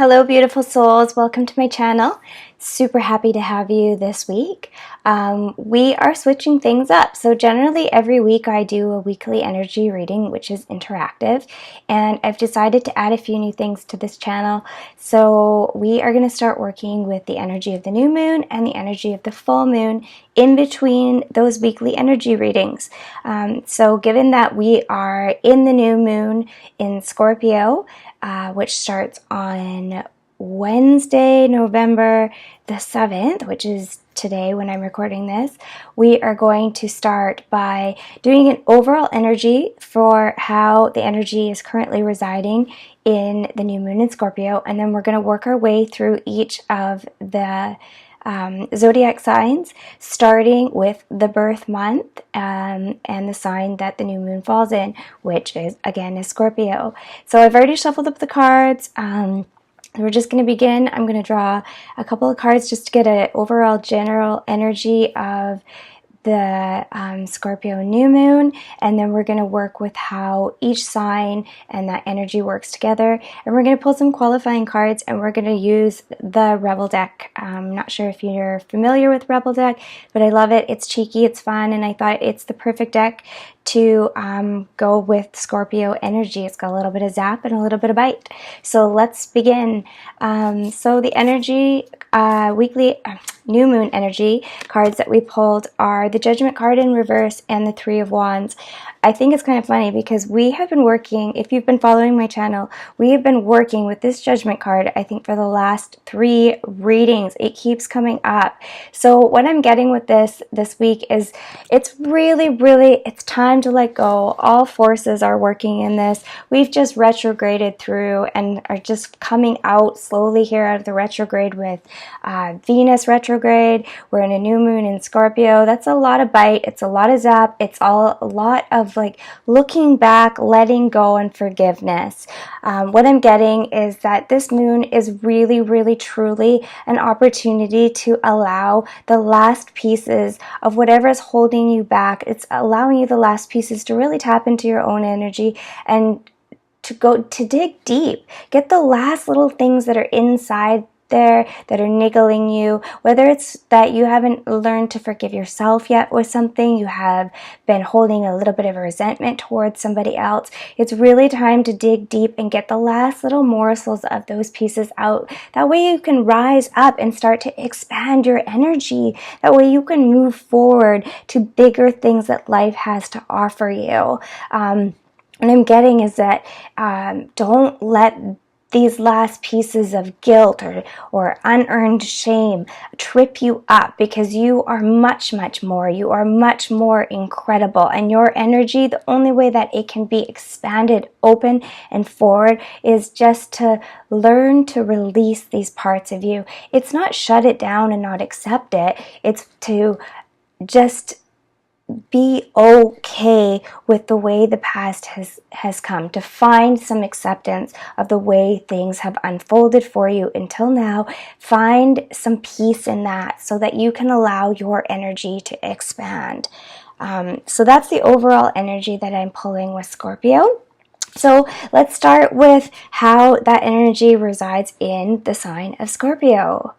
Hello beautiful souls, welcome to my channel. Super happy to have you this week. We are switching things up. So generally every week I do a weekly energy reading, which is interactive, and I've decided to add a few new things to this channel. So we are going to start working with the energy of the new moon and the energy of the full moon in between those weekly energy readings. So given that we are in the new moon in Scorpio, which starts on Wednesday, November the 7th, which is today when I'm recording this, we are going to start by doing an overall energy for how the energy is currently residing in the new moon in Scorpio, and then we're going to work our way through each of the zodiac signs, starting with the birth month and the sign that the new moon falls in, which is Scorpio. So I've already shuffled up the cards. We're just going to begin. I'm going to draw a couple of cards just to get an overall general energy of the Scorpio new moon, and then we're going to work with how each sign and that energy works together, and we're going to pull some qualifying cards, and we're going to use the Rebel deck. I'm not sure if you're familiar with Rebel deck, but I love it. It's cheeky, it's fun, and I thought it's the perfect deck to go with Scorpio energy. It's got a little bit of zap and a little bit of bite. So let's begin. So the energy, weekly new moon energy cards that we pulled are the Judgment card in reverse and the Three of Wands. I think it's kind of funny because we have been working, if you've been following my channel, we have been working with this Judgment card, I think, for the last 3 readings. It keeps coming up. So what I'm getting with this week is it's really, it's time to let go. All forces are working in this. We've just retrograded through and are just coming out slowly here out of the retrograde with Venus retrograde. We're in a new moon in Scorpio. That's a lot of bite. It's a lot of zap. It's a lot of like looking back, letting go, and forgiveness. What I'm getting is that this moon is really, truly an opportunity to allow the last pieces of whatever is holding you back. It's allowing you the last pieces to really tap into your own energy and to dig deep. Get the last little things that are inside there that are niggling you, whether it's that you haven't learned to forgive yourself yet with something, you have been holding a little bit of resentment towards somebody else. It's really time to dig deep and get the last little morsels of those pieces out. That way you can rise up and start to expand your energy. That way you can move forward to bigger things that life has to offer you. What I'm getting is that don't let these last pieces of guilt or unearned shame trip you up, because you are much more. You are much more incredible, and your energy, the only way that it can be expanded, open, and forward is just to learn to release these parts of you. It's not shut it down and not accept it. It's to just be okay with the way the past has come, to find some acceptance of the way things have unfolded for you until now. Find some peace in that so that you can allow your energy to expand. So that's the overall energy that I'm pulling with Scorpio. So let's start with how that energy resides in the sign of Scorpio.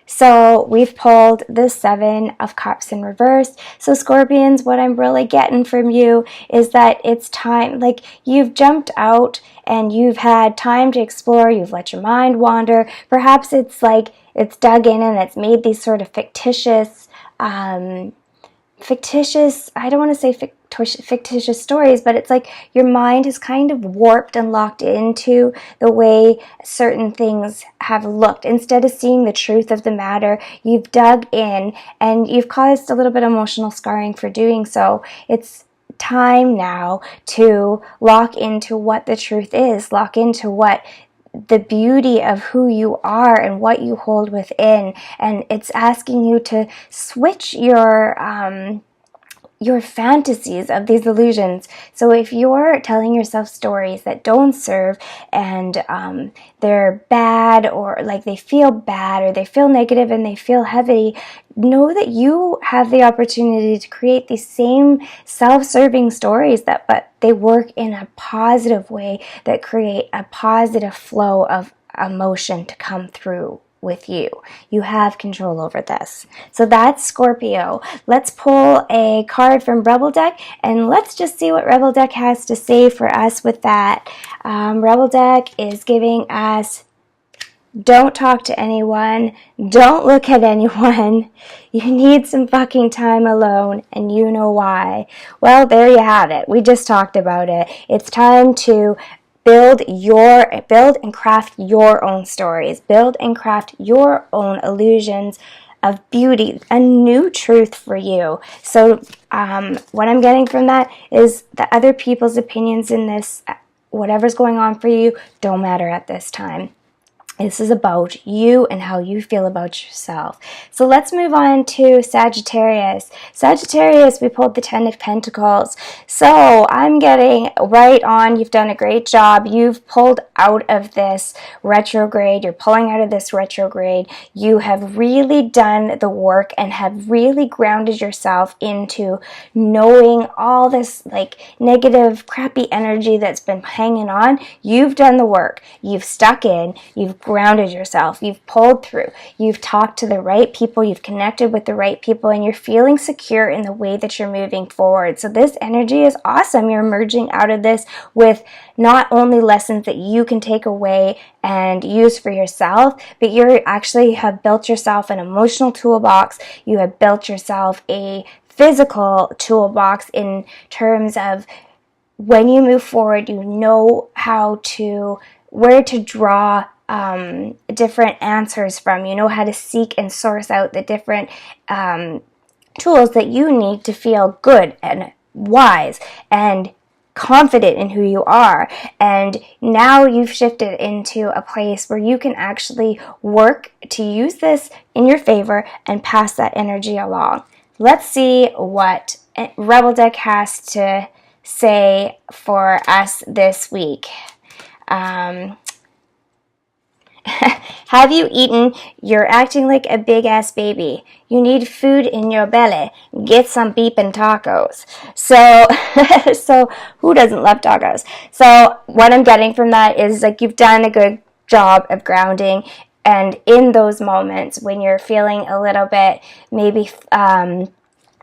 So we've pulled the 7 of Cups in reverse. So Scorpions, what I'm really getting from you is that it's time, like you've jumped out and you've had time to explore, you've let your mind wander. Perhaps it's like it's dug in and it's made these sort of fictitious, I don't want to say fictitious stories, but it's like your mind is kind of warped and locked into the way certain things have looked. Instead of seeing the truth of the matter, you've dug in and you've caused a little bit of emotional scarring for doing so. It's time now to lock into what the truth is, lock into what the beauty of who you are and what you hold within. And it's asking you to switch your fantasies of these illusions. So if you're telling yourself stories that don't serve and they're bad, or like they feel bad or they feel negative and they feel heavy, know that you have the opportunity to create these same self-serving stories, but they work in a positive way that create a positive flow of emotion to come through with you. You have control over this. So that's Scorpio. Let's pull a card from Rebel Deck and let's just see what Rebel Deck has to say for us with that. Rebel Deck is giving us, don't talk to anyone, don't look at anyone, you need some fucking time alone, and you know why. Well, there you have it. We just talked about it. It's time to build and craft your own stories. Build and craft your own illusions of beauty, a new truth for you. So what I'm getting from that is that other people's opinions in this, whatever's going on for you, don't matter at this time. This is about you and how you feel about yourself. So let's move on to Sagittarius. Sagittarius, we pulled the 10 of Pentacles. So I'm getting right on. You've done a great job. You've pulled out of this retrograde. You're pulling out of this retrograde. You have really done the work and have really grounded yourself into knowing all this like negative, crappy energy that's been hanging on. You've done the work. You've stuck in. You've grounded yourself, you've pulled through, you've talked to the right people, you've connected with the right people, and you're feeling secure in the way that you're moving forward. So this energy is awesome. You're emerging out of this with not only lessons that you can take away and use for yourself, but you actually have built yourself an emotional toolbox. You have built yourself a physical toolbox in terms of when you move forward, you know where to draw different answers from. You know how to seek and source out the different tools that you need to feel good and wise and confident in who you are. And now you've shifted into a place where you can actually work to use this in your favor and pass that energy along. Let's see what Rebel Deck has to say for us this week. Have you eaten? You're acting like a big-ass baby. You need food in your belly. Get some beef and tacos. So who doesn't love tacos? So what I'm getting from that is like you've done a good job of grounding, and in those moments when you're feeling a little bit maybe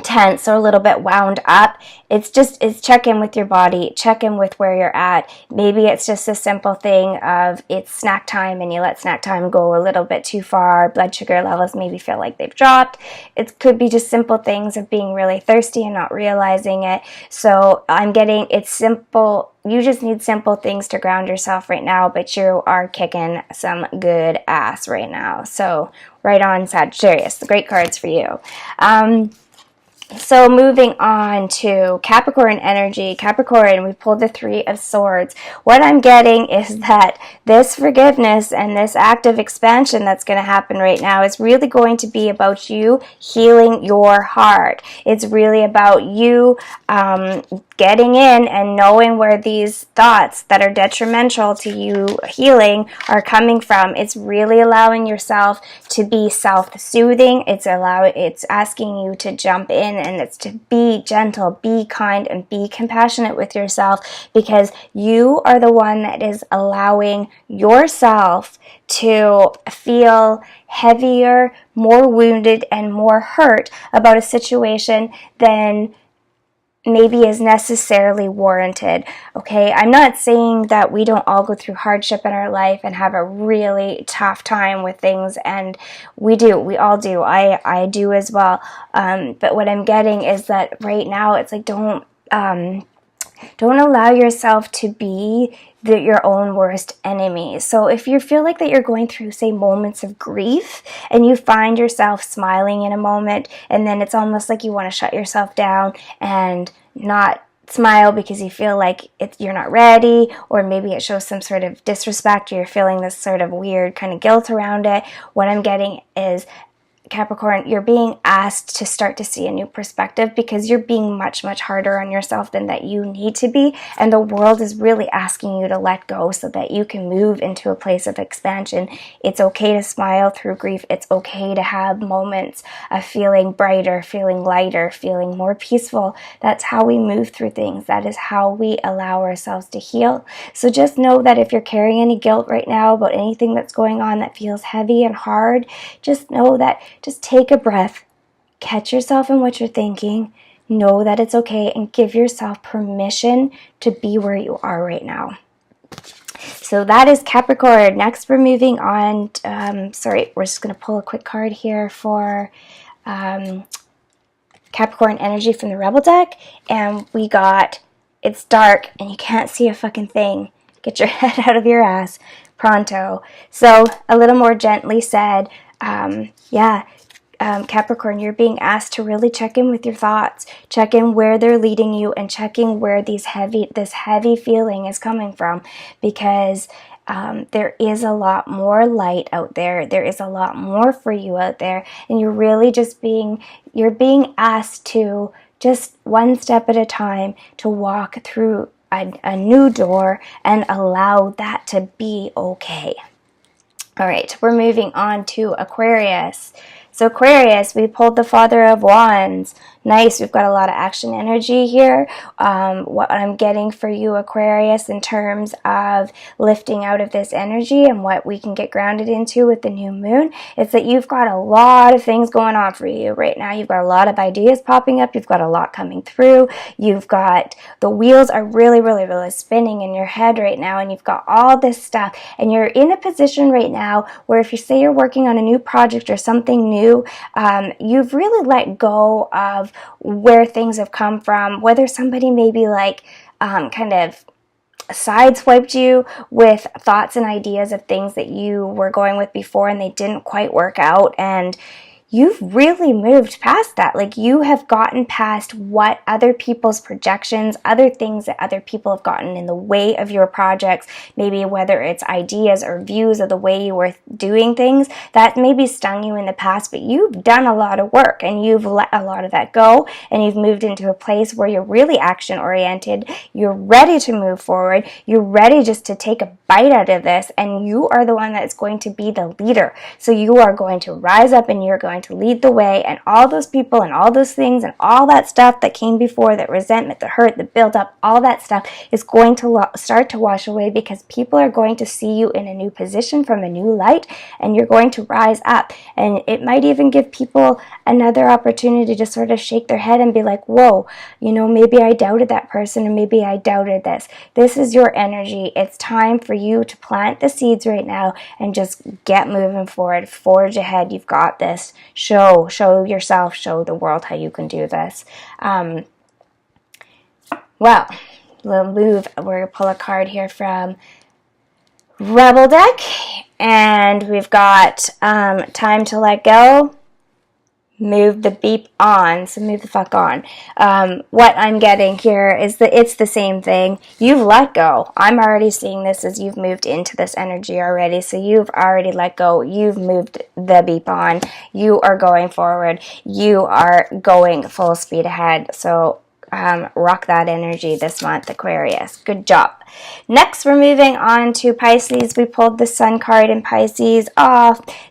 tense or a little bit wound up, it's check in with your body, check in with where you're at. Maybe it's just a simple thing of it's snack time and you let snack time go a little bit too far. Blood sugar levels maybe feel like they've dropped. It could be just simple things of being really thirsty and not realizing it. So I'm getting it's simple. You just need simple things to ground yourself right now, but you are kicking some good ass right now. So right on, Sagittarius. Great cards for you. So moving on to Capricorn energy. Capricorn, we pulled the 3 of Swords. What I'm getting is that this forgiveness and this act of expansion that's going to happen right now is really going to be about you healing your heart. It's really about you getting in and knowing where these thoughts that are detrimental to you healing are coming from. It's really allowing yourself to be self-soothing. It's asking you to jump in, and it's to be gentle, be kind, and be compassionate with yourself, because you are the one that is allowing yourself to feel heavier, more wounded, and more hurt about a situation than maybe is necessarily warranted. Okay, I'm not saying that we don't all go through hardship in our life and have a really tough time with things, and we all do. I do as well. But what I'm getting is that right now it's like don't allow yourself to be your own worst enemy. So if you feel like that you're going through, say, moments of grief, and you find yourself smiling in a moment, and then it's almost like you want to shut yourself down and not smile because you feel like you're not ready, or maybe it shows some sort of disrespect, or you're feeling this sort of weird kind of guilt around it. What I'm getting is Capricorn, you're being asked to start to see a new perspective because you're being much, much harder on yourself than that you need to be. And the world is really asking you to let go so that you can move into a place of expansion. It's okay to smile through grief. It's okay to have moments of feeling brighter, feeling lighter, feeling more peaceful. That's how we move through things. That is how we allow ourselves to heal. So just know that if you're carrying any guilt right now about anything that's going on that feels heavy and hard, just know that, just take a breath, catch yourself in what you're thinking, know that it's okay, and give yourself permission to be where you are right now. So that is Capricorn. Next, we're moving on. We're just going to pull a quick card here for Capricorn energy from the Rebel deck. And we got, it's dark and you can't see a fucking thing. Get your head out of your ass pronto. So a little more gently said, Capricorn, you're being asked to really check in with your thoughts, check in where they're leading you, and check in where this heavy feeling is coming from, because there is a lot more light out there. There is a lot more for you out there, and you're really you're being asked to just one step at a time to walk through a new door and allow that to be okay. All right, we're moving on to Aquarius. So Aquarius, we pulled the Father of Wands. Nice, we've got a lot of action energy here. What I'm getting for you, Aquarius, in terms of lifting out of this energy and what we can get grounded into with the new moon, is that you've got a lot of things going on for you right now. You've got a lot of ideas popping up. You've got a lot coming through. You've got, the wheels are really, really, really spinning in your head right now, and you've got all this stuff. And you're in a position right now where if you say you're working on a new project or something new, you've really let go of where things have come from, whether somebody maybe kind of sideswiped you with thoughts and ideas of things that you were going with before and they didn't quite work out, and you've really moved past that. Like, you have gotten past what other people's projections, other things that other people have gotten in the way of your projects, maybe whether it's ideas or views of the way you were doing things that maybe stung you in the past, but you've done a lot of work and you've let a lot of that go, and you've moved into a place where you're really action oriented. You're ready to move forward. You're ready just to take a bite out of this, and you are the one that's going to be the leader. So you are going to rise up and you're going to lead the way, and all those people and all those things and all that stuff that came before, that resentment, the hurt, the build up, all that stuff is going to start to wash away, because people are going to see you in a new position from a new light, and you're going to rise up. And it might even give people another opportunity to sort of shake their head and be like, whoa, maybe I doubted that person, or maybe I doubted this. This is your energy. It's time for you to plant the seeds right now and just get moving forward, forge ahead. You've got this. Show yourself, show the world how you can do this. We'll move. We're going to pull a card here from Rebel deck, and we've got time to let go. Move the beep on, so move the fuck on. What I'm getting here is that it's the same thing. You've let go. I'm already seeing this as you've moved into this energy already, so you've already let go. You've moved the beep on. You are going forward. You are going full speed ahead. So rock that energy this month, Aquarius. Good job. Next, we're moving on to Pisces. We pulled the Sun card in Pisces.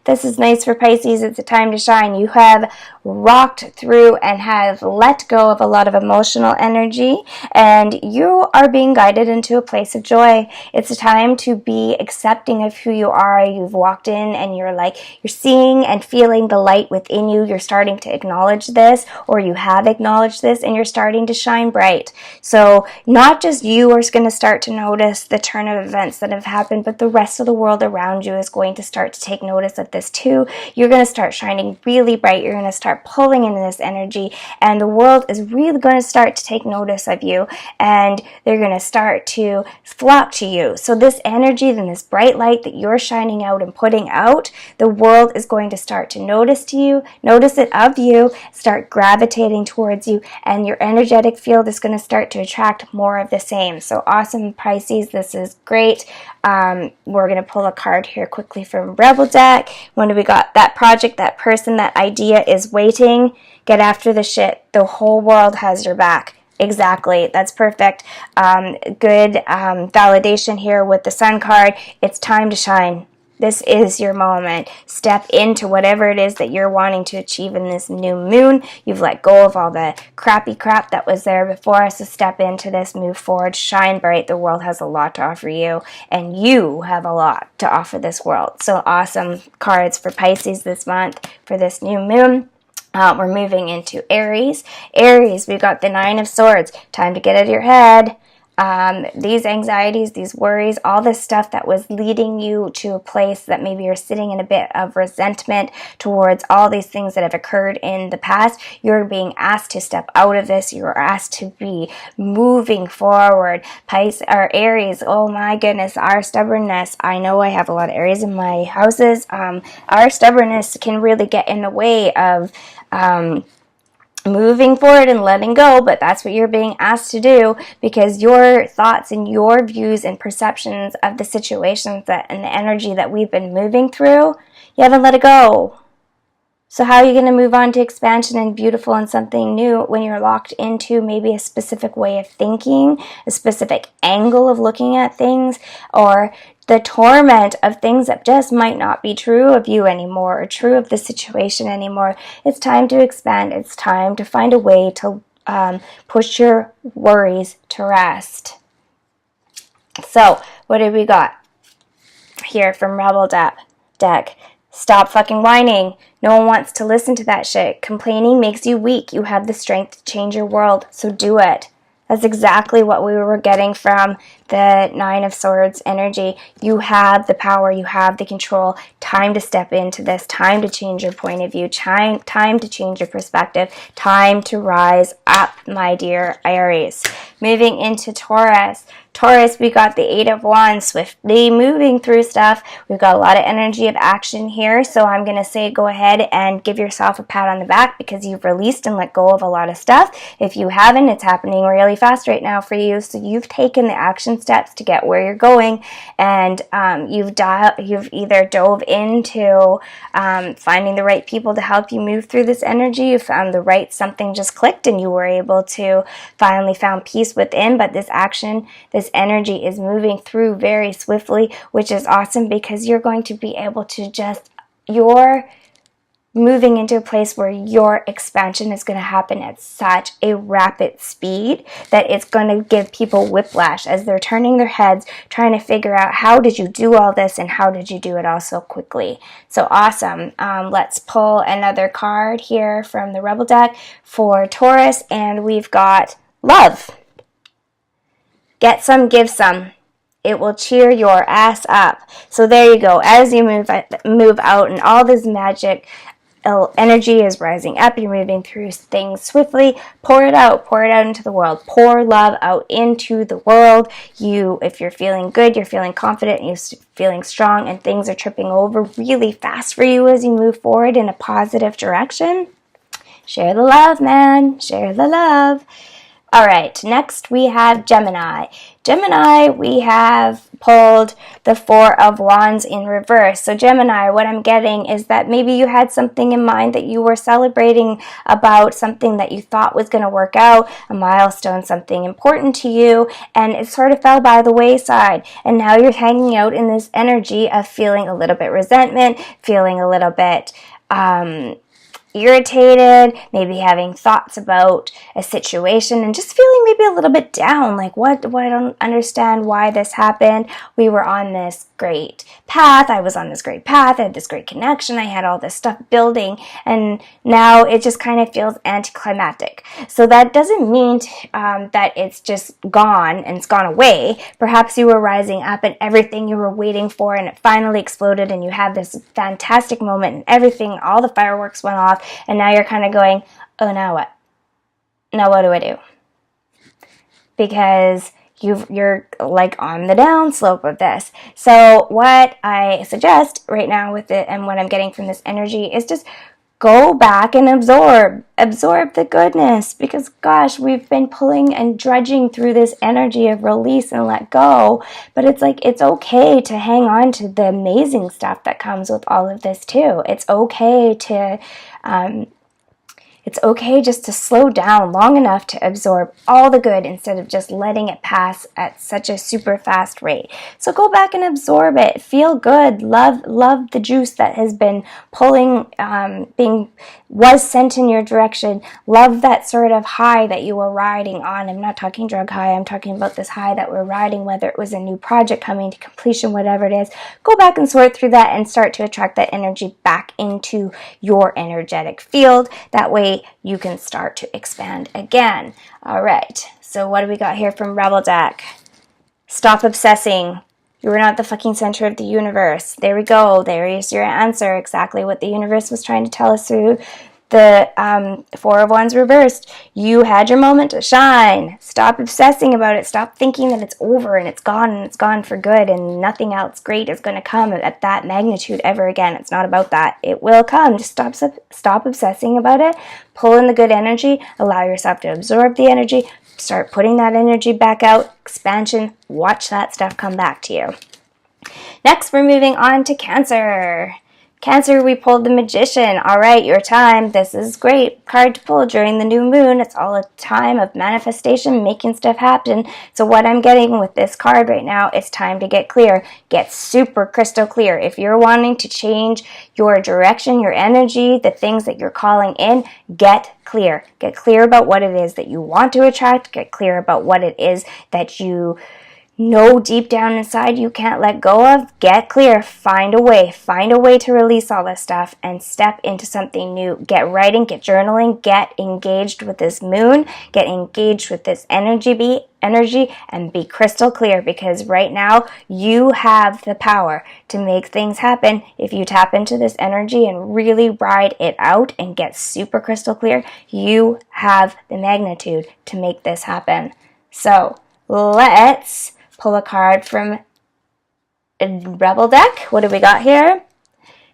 This is nice for Pisces. It's a time to shine. You have rocked through and have let go of a lot of emotional energy, and you are being guided into a place of joy. It's a time to be accepting of who you are. You've walked in and you're seeing and feeling the light within you. You're starting to acknowledge this, or you have acknowledged this, and you're starting to shine bright. So not just you are going to start to notice the turn of events that have happened, but the rest of the world around you is going to start to take notice of this too. You're going to start shining really bright. You're going to start pulling into this energy, and the world is really going to start to take notice of you, and they're going to start to flock to you. So this energy and this bright light that you're shining out and putting out, the world is going to start to notice it of you, start gravitating towards you, and your energetic energetic field is going to start to attract more of the same. So awesome, Pisces. This is great. We're going to pull a card here quickly from Rebel deck. When do we got? That project, that person, that idea is waiting. Get after the shit. The whole world has your back. Exactly. That's perfect. Good validation here with the Sun card. It's time to shine. This is your moment. Step into whatever it is that you're wanting to achieve in this new moon. You've let go of all the crappy crap that was there before, so step into this, move forward, shine bright. The world has a lot to offer you, and you have a lot to offer this world. So awesome cards for Pisces this month for this new moon. We're moving into Aries. Aries, we've got the Nine of Swords. Time to get out of your head. These anxieties, these worries, all this stuff that was leading you to a place that maybe you're sitting in a bit of resentment towards all these things that have occurred in the past. You're being asked to step out of this. You're asked to be moving forward. Pisces or Aries, oh my goodness, our stubbornness. I know I have a lot of Aries in my houses. Our stubbornness can really get in the way of moving forward and letting go, but that's what you're being asked to do, because your thoughts and your views and perceptions of the situations that and the energy that we've been moving through, you haven't let it go. So how are you going to move on to expansion and beautiful and something new when you're locked into maybe a specific way of thinking, a specific angle of looking at things, or the torment of things that just might not be true of you anymore or true of the situation anymore? It's time to expand. It's time to find a way to push your worries to rest. So what do we got here from Rebel deck? Stop fucking whining. No one wants to listen to that shit. Complaining makes you weak. You have the strength to change your world, so do it. That's exactly what we were getting from the Nine of Swords energy. You have the power. You have the control. Time to step into this. Time to change your point of view. Time to change your perspective. Time to rise up, my dear Aries. Moving into Taurus. Taurus, we got the Eight of Wands, swiftly moving through stuff. We've got a lot of energy of action here, so I'm going to say go ahead and give yourself a pat on the back because you've released and let go of a lot of stuff. If you haven't, it's happening really fast right now for you, so you've taken the action steps to get where you're going, and you've either dove into finding the right people to help you move through this energy. You found the right something just clicked, and you were able to finally found peace within, but this action, this energy is moving through very swiftly, which is awesome because you're going to be able to you're moving into a place where your expansion is going to happen at such a rapid speed that it's going to give people whiplash as they're turning their heads, trying to figure out how did you do all this and how did you do it all so quickly. So awesome. Let's pull another card here from the Rebel deck for Taurus, and we've got Love. Get some, give some. It will cheer your ass up. So there you go. As you move out and all this magic energy is rising up, you're moving through things swiftly. Pour it out into the world. Pour love out into the world. If you're feeling good, you're feeling confident, you're feeling strong, and things are tripping over really fast for you as you move forward in a positive direction, share the love, man. Share the love. All right, next we have Gemini. Gemini, we have pulled the Four of Wands in reverse. So Gemini, what I'm getting is that maybe you had something in mind that you were celebrating about, something that you thought was going to work out, a milestone, something important to you, and it sort of fell by the wayside. And now you're hanging out in this energy of feeling a little bit resentment, feeling a little bit irritated, maybe having thoughts about a situation and just feeling maybe a little bit down, like what I don't understand why this happened. We were on this great path. I was on this great path. I had this great connection. I had all this stuff building, and now it just kind of feels anticlimactic. So that doesn't mean that it's just gone and it's gone away. Perhaps you were rising up and everything you were waiting for, and it finally exploded, and you had this fantastic moment, and everything, all the fireworks went off. And now you're kind of going, oh, now what? Now what do I do? Because you're like on the downslope of this. So what I suggest right now with it and what I'm getting from this energy is just go back and absorb the goodness, because gosh, we've been pulling and drudging through this energy of release and let go. But it's like, it's okay to hang on to the amazing stuff that comes with all of this too. It's okay to it's okay just to slow down long enough to absorb all the good instead of just letting it pass at such a super fast rate. So go back and absorb it. Feel good. Love the juice that has been pulling, was sent in your direction. Love that sort of high that you were riding on. I'm not talking drug high. I'm talking about this high that we're riding, whether it was a new project coming to completion, whatever it is. Go back and sort through that and start to attract that energy back into your energetic field. That way you can start to expand again. All right, so what do we got here from Rebel Deck? Stop obsessing. You are not the fucking center of the universe. There we go. There is your answer. Exactly what the universe was trying to tell us through the Four of Wands reversed. You had your moment to shine. Stop obsessing about it. Stop thinking that it's over and it's gone for good and nothing else great is going to come at that magnitude ever again. It's not about that. It will come. Just stop obsessing about it. Pull in the good energy. Allow yourself to absorb the energy. Start putting that energy back out. Expansion. Watch that stuff come back to you. Next, we're moving on to Cancer. Cancer, we pulled the Magician. All right, your time. This is great card to pull during the new moon. It's all a time of manifestation, making stuff happen. So what I'm getting with this card right now, it's time to get clear. Get super crystal clear. If you're wanting to change your direction, your energy, the things that you're calling in, get clear. Get clear about what it is that you want to attract. Get clear about what it is that you know deep down inside you can't let go of. Get clear. Find a way to release all this stuff and step into something new. Get writing, get journaling, get engaged with this moon, get engaged with this energy and be crystal clear, because right now you have the power to make things happen. If you tap into this energy and really ride it out and get super crystal clear, you have the magnitude to make this happen. So let's pull a card from Rebel Deck. What do we got here?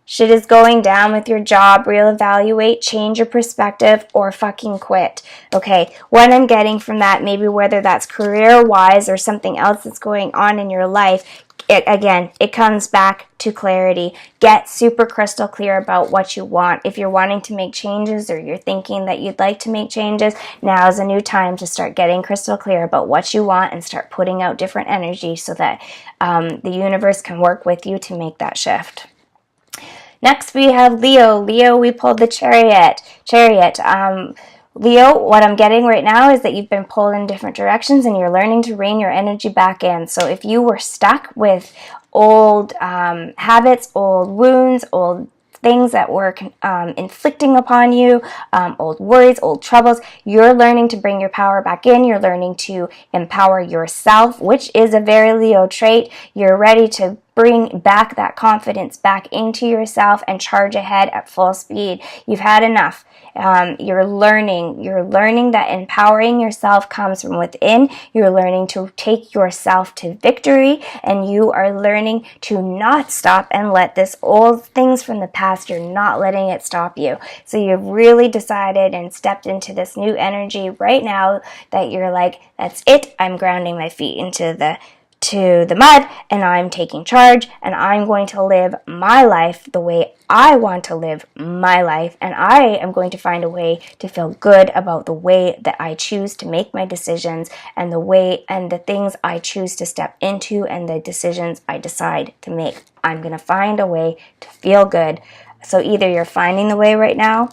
Shit is going down with your job. Reevaluate, change your perspective, or fucking quit. Okay, what I'm getting from that, maybe whether that's career-wise or something else that's going on in your life, it comes back to clarity. Get super crystal clear about what you want. If you're wanting to make changes or you're thinking that you'd like to make changes, now is a new time to start getting crystal clear about what you want and start putting out different energy so that the universe can work with you to make that shift. Next, we have Leo. Leo, we pulled the Chariot. Leo, what I'm getting right now is that you've been pulled in different directions and you're learning to rein your energy back in. So if you were stuck with old habits, old wounds, old things that were inflicting upon you, old worries, old troubles, you're learning to bring your power back in. You're learning to empower yourself, which is a very Leo trait. You're ready to bring back that confidence back into yourself and charge ahead at full speed. You've had enough. You're learning that empowering yourself comes from within. You're learning to take yourself to victory, and you are learning to not stop and let this old things from the past, you're not letting it stop you. So you've really decided and stepped into this new energy right now that you're like, that's it. I'm grounding my feet into the mud, and I'm taking charge, and I'm going to live my life the way I want to live my life, and I am going to find a way to feel good about the way that I choose to make my decisions and the way and the things I choose to step into and the decisions I decide to make. I'm going to find a way to feel good. So either you're finding the way right now,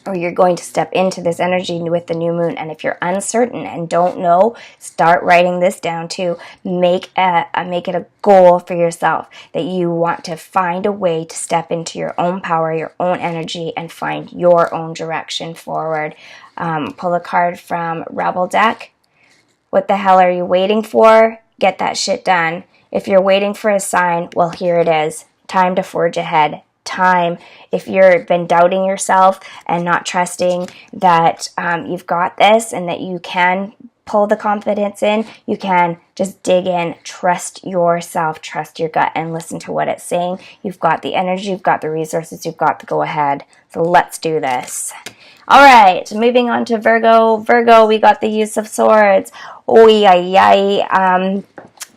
or you're going to step into this energy with the new moon. And if you're uncertain and don't know, start writing this down too. Make it a goal for yourself that you want to find a way to step into your own power, your own energy, and find your own direction forward. Pull a card from Rebel Deck. What the hell are you waiting for? Get that shit done. If you're waiting for a sign, well, here it is. Time to forge ahead. Time. If you've been doubting yourself and not trusting that you've got this and that you can pull the confidence in, you can just dig in, trust yourself, trust your gut, and listen to what it's saying. You've got the energy, you've got the resources, you've got the go ahead. So let's do this. All right, moving on to Virgo. Virgo, we got the Use of Swords. Oh, yeah.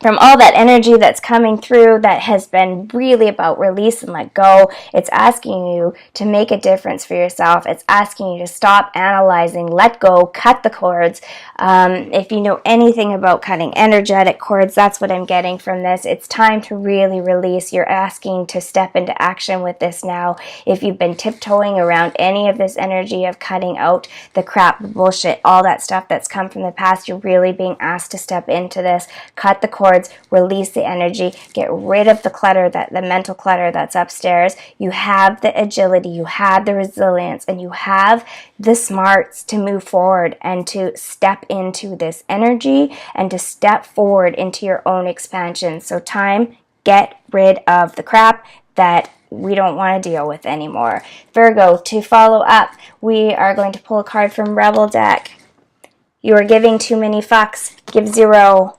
From all that energy that's coming through that has been really about release and let go, it's asking you to make a difference for yourself. It's asking you to stop analyzing, let go, cut the cords. If you know anything about cutting energetic cords, that's what I'm getting from this. It's time to really release. You're asking to step into action with this now. If you've been tiptoeing around any of this energy of cutting out the crap, the bullshit, all that stuff that's come from the past, you're really being asked to step into this, cut the cords, release the energy, get rid of the clutter, the mental clutter that's upstairs. You have the agility, you have the resilience, and you have the smarts to move forward and to step into this energy and to step forward into your own expansion. So time, get rid of the crap that we don't want to deal with anymore. Virgo, to follow up, we are going to pull a card from Rebel deck. You are giving too many fucks, give 0.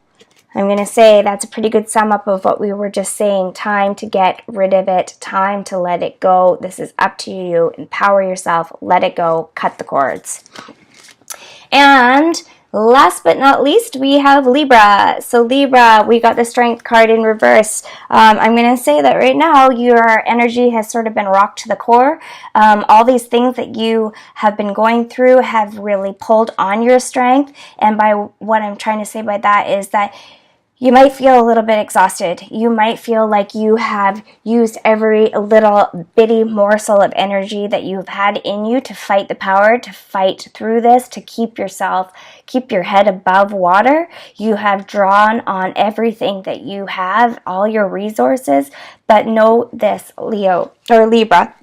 I'm going to say that's a pretty good sum up of what we were just saying. Time to get rid of it. Time to let it go. This is up to you. Empower yourself. Let it go. Cut the cords. And last but not least, we have Libra. So Libra, we got the Strength card in reverse. I'm going to say that right now your energy has sort of been rocked to the core. All these things that you have been going through have really pulled on your strength. And by what I'm trying to say by that is that you might feel a little bit exhausted. You might feel like you have used every little bitty morsel of energy that you've had in you to fight the power, to fight through this, to keep your head above water. You have drawn on everything that you have, all your resources. But know this, Leo or Libra.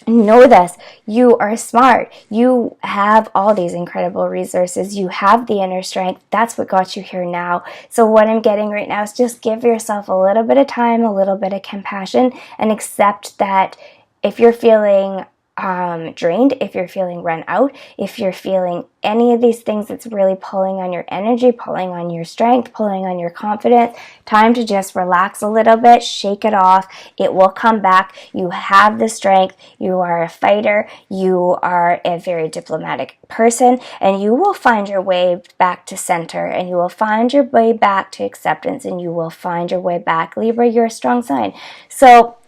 Know this, you are smart. You have all these incredible resources. You have the inner strength. That's what got you here now. So what I'm getting right now is just give yourself a little bit of time, a little bit of compassion, and accept that if you're feeling drained, if you're feeling run out, if you're feeling any of these things that's really pulling on your energy, pulling on your strength, pulling on your confidence, time to just relax a little bit, shake it off. It will come back. You have the strength. You are a fighter. You are a very diplomatic person, and you will find your way back to center, and you will find your way back to acceptance, and you will find your way back. Libra, you're a strong sign. So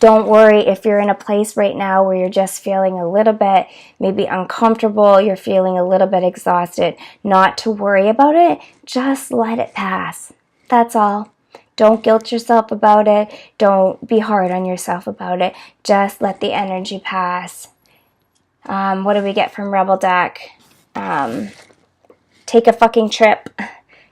don't worry if you're in a place right now where you're just feeling a little bit maybe uncomfortable, you're feeling a little bit exhausted, not to worry about it. Just let it pass. That's all. Don't guilt yourself about it. Don't be hard on yourself about it. Just let the energy pass. What do we get from Rebel deck? Take a fucking trip.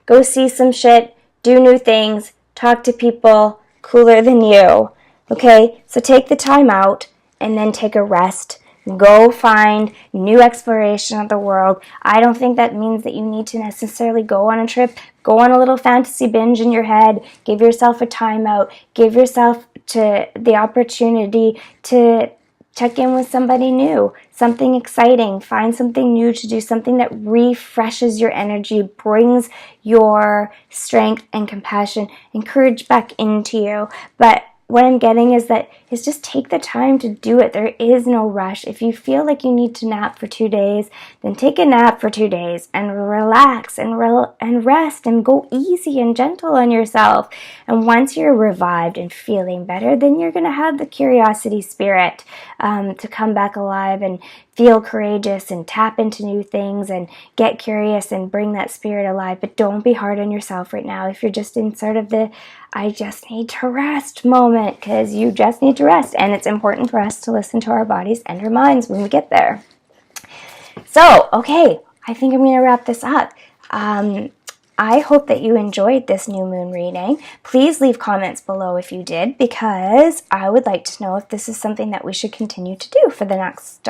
Go see some shit. Do new things. Talk to people cooler than you. Okay, so take the time out and then take a rest. Go find new exploration of the world. I don't think that means that you need to necessarily go on a trip. Go on a little fantasy binge in your head. Give yourself a time out. Give yourself to the opportunity to check in with somebody new, something exciting. Find something new to do, something that refreshes your energy, brings your strength and compassion and courage back into you. But what I'm getting is just take the time to do it. There is no rush. If you feel like you need to nap for 2 days, then take a nap for 2 days and relax and rest and go easy and gentle on yourself. And once you're revived and feeling better, then you're going to have the curiosity spirit to come back alive and feel courageous and tap into new things and get curious and bring that spirit alive. But don't be hard on yourself right now if you're just in sort of the I just need to rest moment, because you just need to rest. And it's important for us to listen to our bodies and our minds when we get there. So, okay, I think I'm going to wrap this up. I hope that you enjoyed this new moon reading. Please leave comments below if you did, because I would like to know if this is something that we should continue to do for the next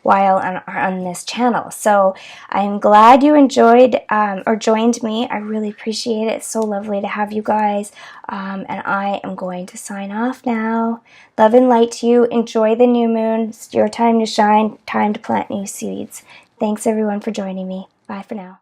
while on this channel. So I'm glad you enjoyed or joined me. I really appreciate it. It's so lovely to have you guys. And I am going to sign off now. Love and light to you. Enjoy the new moon. It's your time to shine. Time to plant new seeds. Thanks everyone for joining me. Bye for now.